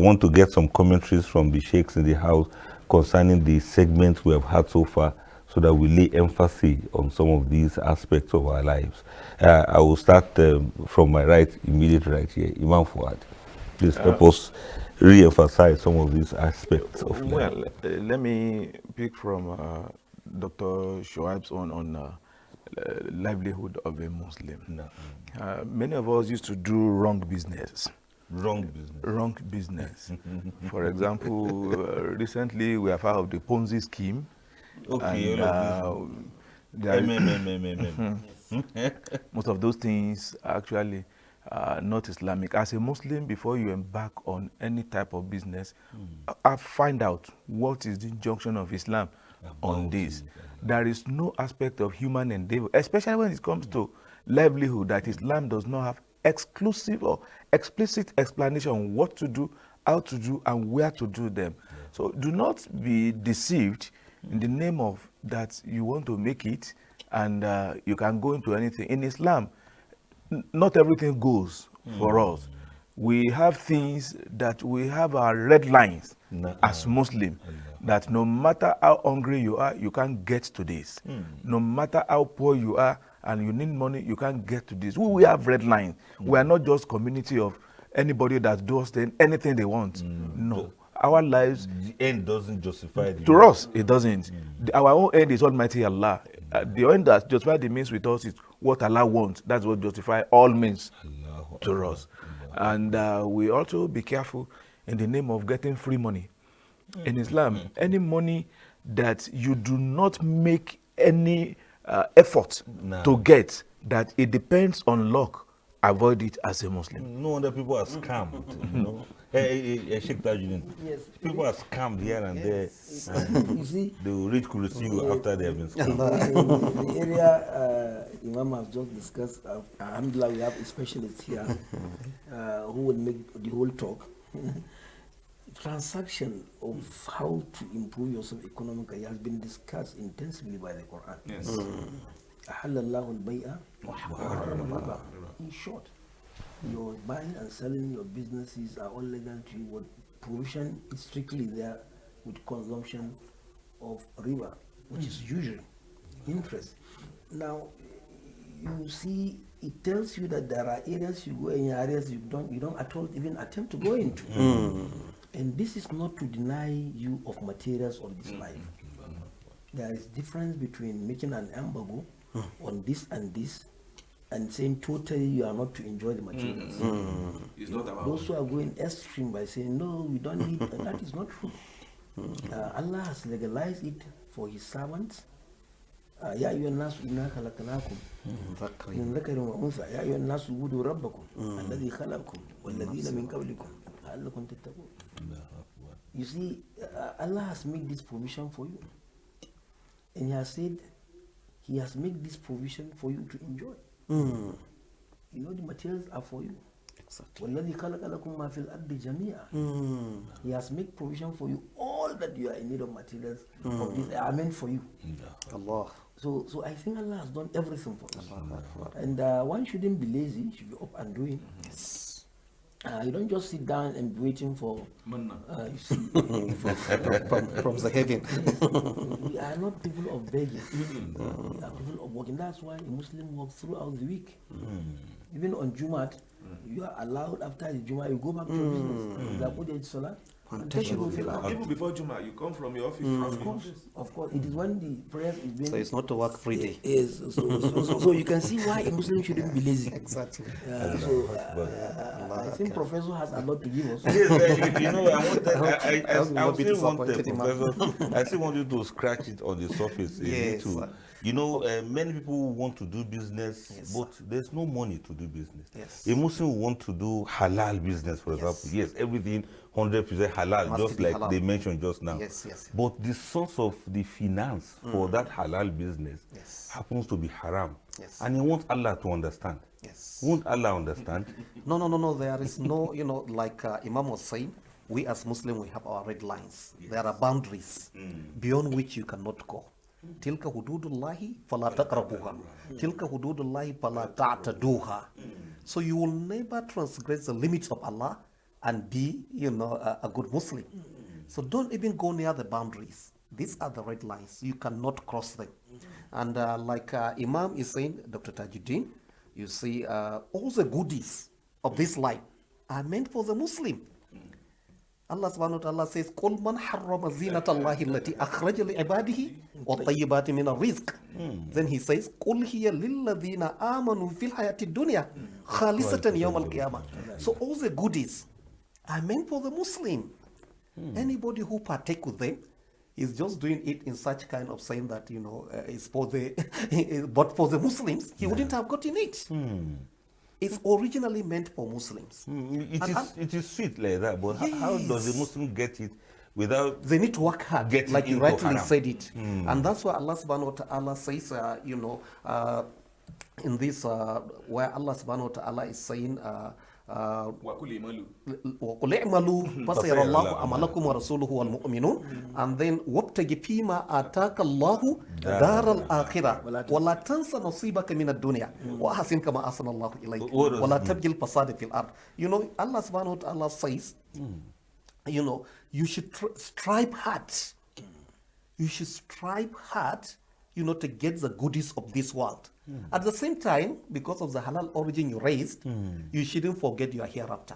want to get some commentaries from the sheikhs in the house concerning the segments we have had so far, so that we lay emphasis on some of these aspects of our lives. I will start from my right, immediate right here, Imam Fuad. Please help us re-emphasize some of these aspects of life. Well, let me pick from Dr. Shoaib's on livelihood of a Muslim. No. Many of us used to do wrong business. Wrong business. Wrong business. For example, recently we have heard of the Ponzi scheme. Okay, And, most of those things are actually not Islamic. As a Muslim, before you embark on any type of business, find out what is the injunction of Islam on this. There is no aspect of human endeavor, especially when it comes to livelihood, that Islam does not have exclusive or explicit explanation on what to do, how to do, and where to do them. So do not be deceived in the name of that you want to make it and you can go into anything. In Islam, not everything goes for us. We have things that we have our red lines as Muslim, that no matter how hungry you are, you can't get to this. No matter how poor you are and you need money, you can't get to this. We have red lines. We are not just community of anybody that does anything they want. No. Our lives, the end doesn't justify the to us, it doesn't. Our own end is Almighty Allah. The end that justifies the means with us is what Allah wants. That's what justifies all means to us. And we also be careful in the name of getting free money. In Islam, any money that you do not make any effort to get, that it depends on luck, avoid it as a Muslim. No wonder people are scammed. You know? Sheikh Tajuddin. Yes. People are scammed here and there. You see, they will reach you after they have been scammed. The area Imam has just discussed, alhamdulillah, we have specialists here who will make the whole talk. Transaction of how to improve yourself economically has been discussed intensively by the Quran. Yes. In short, your buying and selling your businesses are all legal to you. What provision is strictly there with consumption of riba, which is usually interest. Now, you see, it tells you that there are areas you go in, areas you don't at all even attempt to go into. And this is not to deny you of materials of this life. There is difference between making an embargo on this and saying totally you are not to enjoy the materials. It's not about those who are going extreme by saying no, we don't need, and that is not true. Allah has legalized it for his servants. يا أيها الناس إنا خلقناكم من ذكر وأنثى يا أيها الناس اعبدوا ربكم الذي خلقكم والذين من قبلكم لعلكم تتقون. You see, Allah has made this provision for you, and He has said He has made this provision for you to enjoy. You know, the materials are for you. والذي خلق لكم ما في الأرض جميعا. He has made provision for you. All that you are in need of materials of this are meant for you. Allah. So I think Allah has done everything for us. And one shouldn't be lazy, should be up and doing. Yes. You don't just sit down and be waiting for you see, from the heaven. We are not people of begging. We are people of working. That's why a Muslim works throughout the week. Even on Jumat, you are allowed after the Jumat, you go back to your business. Even before Juma, you come from your office. Of course. It is when the prayer is being. So it's not to work free day. Yes. So you can see why a Muslim shouldn't be lazy. Exactly. I think Professor has a lot to give us. Yes, you know, I still want you to scratch it on the surface. Yes, you know, many people want to do business, but there's no money to do business. Yes. A Muslim want to do halal business, for example. Yes, everything 100% halal, Must just be like halal. they mentioned just now. Yes. But the source of the finance for that halal business happens to be haram. Yes. And you want Allah to understand. Yes. Won't Allah understand? No. There is no, like Imam was saying, we as Muslims, we have our red lines. There are boundaries beyond which you cannot go. Tilka hududullahi fala taqrabuha. Tilka hududullahi fala ta'taduha. So you will never transgress the limits of Allah and be, a good Muslim. So don't even go near the boundaries. These are the red lines. You cannot cross them. And like Imam is saying, Dr. Tajuddin, you see, all the goodies of this life are meant for the Muslim. Allah subhanahu wa ta'ala says, قُلْ مَنْ حَرَّمَ زِينَةَ اللَّهِ الَّتِي أَخْرَجَ لِعِبَادِهِ وَالطَّيِّبَاتِ مِنَ الرِّزْقِ. Then he says, قُلْ هِيَ لِلَّذِينَ آمَنُوا فِي الْحَيَاةِ الدُّنْيَا خَالِصَةً يَوْمَ الْقِيَامَةِ. So all the goodies are meant for the Muslim. Anybody who partake with them is just doing it in such kind of saying that, it's for the, but for the Muslims, he wouldn't have gotten it. It's originally meant for Muslims. It is sweet like that, but how does the Muslim get it without... They need to work hard, like you rightly said it. Hmm. And that's why Allah subhanahu wa ta'ala says, in this, where Allah subhanahu wa ta'ala is saying, وَقُلْ اعْمَلُوا فَسَيَرَ اللَّهُ عَمَلَكُمْ وَرَسُولُهُ وَالْمُؤْمِنُونَ. And then وَابْتَغِ فِيمَا آتَاكَ اللَّهُ دَارَ الْآخِرَةِ وَلَا تَنْسَ نَصِيبَكَ مِنَ الدُّنْيا وَأَحْسِنْ كَمَا أَحْسَنَ اللَّهُ إِلَيْكَ وَلَا تَبْغِ الْفَسَادَ فِي الْأَرْضِ. Allah subhanahu wa ta'ala says, you should strive hard. You should strive hard, to get the goodies of this world. At the same time, because of the halal origin you raised, you shouldn't forget your hereafter.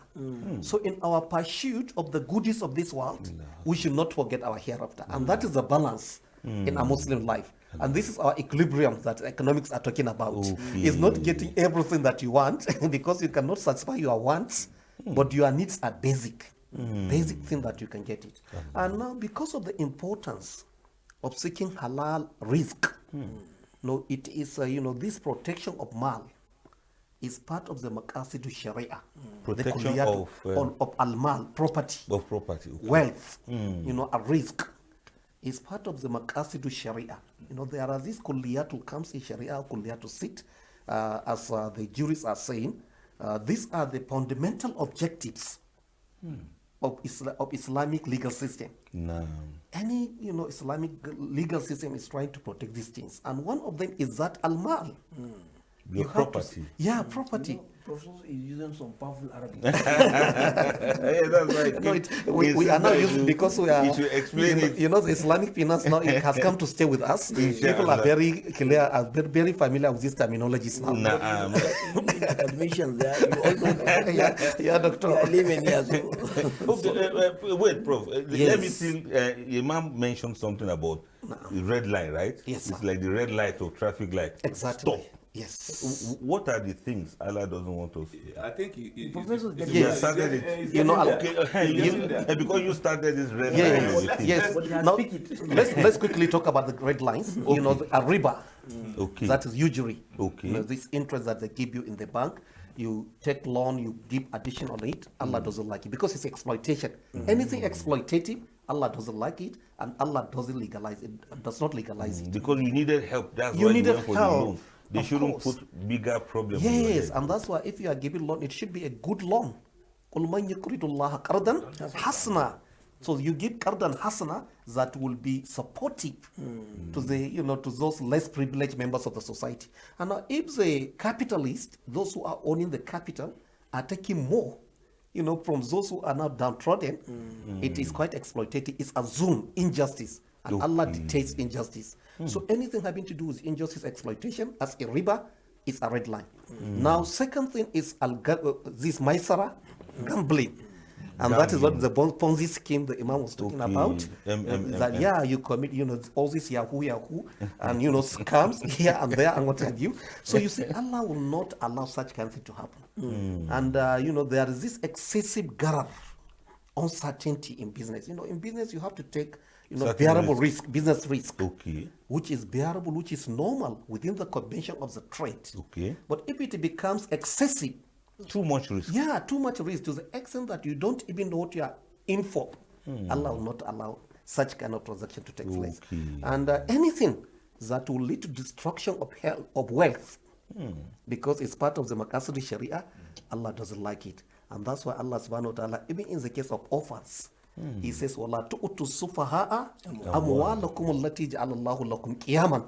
So in our pursuit of the goodies of this world, we should not forget our hereafter. And that is the balance in a Muslim life. And this is our equilibrium that economics are talking about. It's not getting everything that you want, because you cannot satisfy your wants, but your needs are basic. Basic thing that you can get it. And now, because of the importance of seeking halal rizq, no, it is, this protection of mal is part of the maqasidu sharia. Protection the of al-mal, property. Of property. Okay. Wealth, a rizq is part of the maqasidu sharia. There are these kulliyatul comes in sharia, kulliyatul sit, as the jurists are saying. These are the fundamental objectives of Islamic legal system. No. Any Islamic legal system is trying to protect these things, and one of them is that al-mal. Your property. Property. Professor is using some powerful Arabic. Yeah, that's right. No, we are now using, because we are. You should explain it. The Islamic finance now, it has come to stay with us. People are very clear, are very familiar with these terminologies now. Admission there, you all know. Yeah, doctor. You are living here. Okay, wait, Prof. Yes. Let me see. Imam mentioned something about the red light, right? Yes, it's sir. like the red light or traffic light. Exactly. Stop. Yes. What are the things Allah doesn't want us? I think Professor, Yes. Started it. Okay, because you started this red Yes, light. yes. But you have Now, pick it. let's quickly talk about the red lines. A riba, Okay. that is usury. Okay. This interest that they give you in the bank, you take loan, you give addition on it. Allah doesn't like it because it's exploitation. Anything exploitative, Allah doesn't like it, and Allah doesn't legalize it. Does not legalize it. Because you needed help. That's You why needed you went for help. the loan. They Of shouldn't course. put bigger problems. on your Yes, head. and that's why if you are giving loan, it should be a good loan. قُلْ مَنْ يُقْرِضُ اللَّهَ قَرْضًا حَسَنًا. So you give qardan hasana that will be supportive to the, to those less privileged members of the society. And now if the capitalists, those who are owning the capital, are taking more, from those who are now downtrodden, it is quite exploitative. It's assumed injustice, and Allah dictates injustice. So anything having to do with injustice, exploitation, as a riba, is a red line. Now, second thing is this maisara, gambling. And that is what the Ponzi scheme the Imam was talking about. That, you commit, all this Yahoo, and, scams here and there and what have you. So you see, Allah will not allow such kind of thing to happen. And, there is this excessive garar, uncertainty in business. In business, you have to take, bearable risk, business risk. Okay. Which is bearable, which is normal within the convention of the trade. Okay. But if it becomes excessive, Too much risk. yeah, too much risk to the extent that you don't even know what you are in for, Allah will not allow such kind of transaction to take place. And anything that will lead to destruction of health, of wealth, because it's part of the Maqasid Sharia, Allah doesn't like it. And that's why Allah subhanahu wa ta'ala, even in the case of orphans, He says, وَلَا تُؤْتُوا السُّفَهَاءَ أَمْوَالَكُمُ الَّتِي جَعَلَ اللَّهُ لَكُمْ قِيَامًا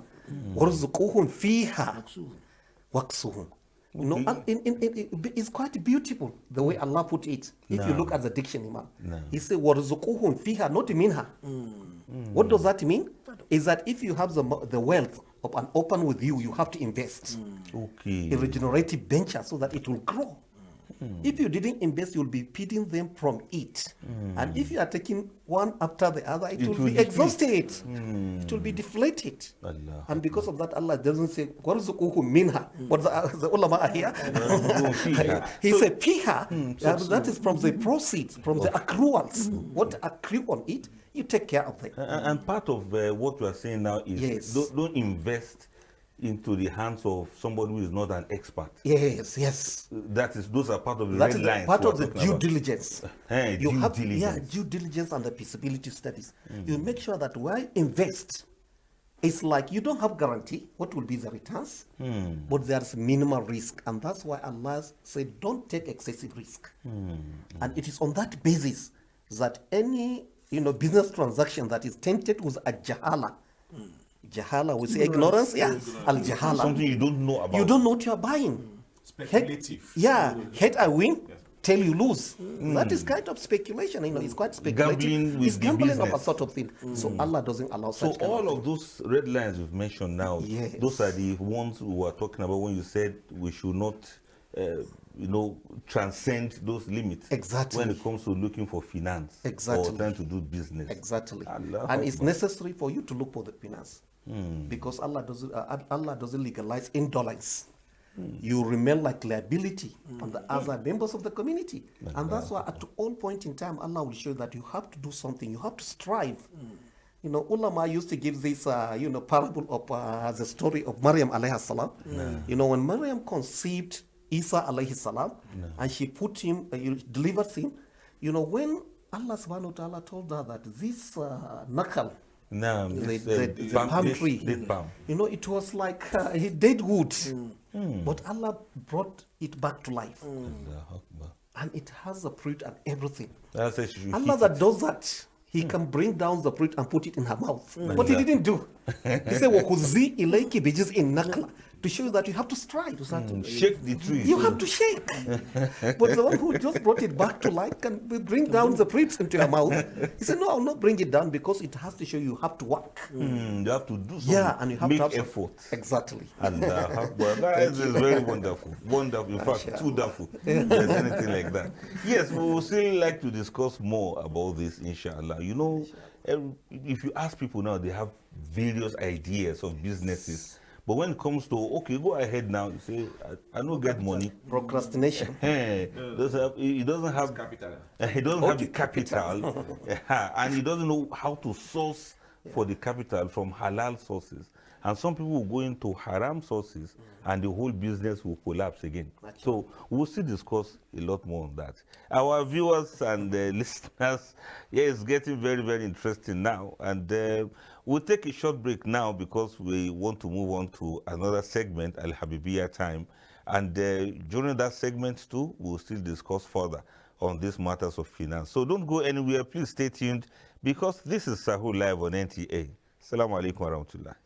وَارْزُقُوهُمْ فِيهَا وَاقْسُوهُمْ. You know, and it's quite beautiful the way Allah put it. If you look at the dictionary, man, He said, "Warzuquhum fiha," not minha. What does that mean? Is that if you have the wealth of an open with you, you have to invest in regenerative venture so that it will grow. If you didn't invest, you'll be feeding them from it. And if you are taking one after the other, it will be exhausted. It will be deflated. Allah. And because of that, Allah doesn't say, "Warzuquhum minha." What the ulama are here? He said, "Fiha." That is from the proceeds, from the accruals. What accrue on it, you take care of them. And part of what we are saying now is don't invest into the hands of somebody who is not an expert. Yes. Those are part of the That red is lines. part of the due diligence. Due diligence. Due diligence and the feasibility studies. You make sure that while invest, it's like you don't have guarantee what will be the returns, but there's minimal risk. And that's why Allah said, don't take excessive risk. And it is on that basis that any business transaction that is tainted with a jahala, jahala, we say ignorance, al-jahala. Something you don't know about. You don't know what you are buying. Speculative. Head I win, tail you lose. That is kind of speculation. It's quite speculative. Gambling with it's gambling of a business. sort of thing. So Allah doesn't allow So such all of those red lines you've mentioned now, Yes. those are the ones we were talking about when you said we should not, transcend those limits. Exactly. When it comes to looking for finance. Exactly. Or trying to do business. Exactly. Allah And it's Akbar. necessary for you to look for the finance. Because Allah doesn't legalize indolence. You remain like liability on the other members of the community. And that's why at all point in time, Allah will show that you have to do something. You have to strive. Ulama used to give this, parable of the story of Maryam alayhi salam. When Maryam conceived Isa alayhi salam, and she put him, delivered him, when Allah subhanahu wa ta'ala told her that this nakal, the palm tree, date palm. it was like dead wood. But Allah brought it back to life. Allah Akbar. And it has the fruit and everything. Allah says you should Allah eat that it. does that, He can bring down the fruit and put it in her mouth. But He didn't do. He said, وَخُذِّي إِلَيْكِ بِجِزْءِ النَّخْلَةِ, to show you that you have to strive. Shake the tree. You have to shake. But the one who just brought it back to life can bring down the fruits into your mouth. He said, no, I'll not bring it down because it has to show you have to work. You have to do something. Yeah, and you have Make to have effort. Exactly. Allah Akbar. That is very wonderful. Wonderful. In fact, too wonderful. There's anything like that. Yes, we would still like to discuss more about this, inshallah. If you ask people now, they have various ideas of businesses. But when it comes to, okay, go ahead now, you say, I don't get money. Procrastination. He doesn't have Capital. He doesn't have the capital, and he doesn't know how to source for the capital from halal sources. And some people will go into haram sources, and the whole business will collapse again. So we'll still discuss a lot more on that. Our viewers and listeners, it's getting very, very interesting now. And we'll take a short break now because we want to move on to another segment, Al Habibiyah Time. And during that segment too, we'll still discuss further on these matters of finance. So don't go anywhere. Please stay tuned because this is SAHUR Live on NTA. Assalamu alaikum wa rahmatullah.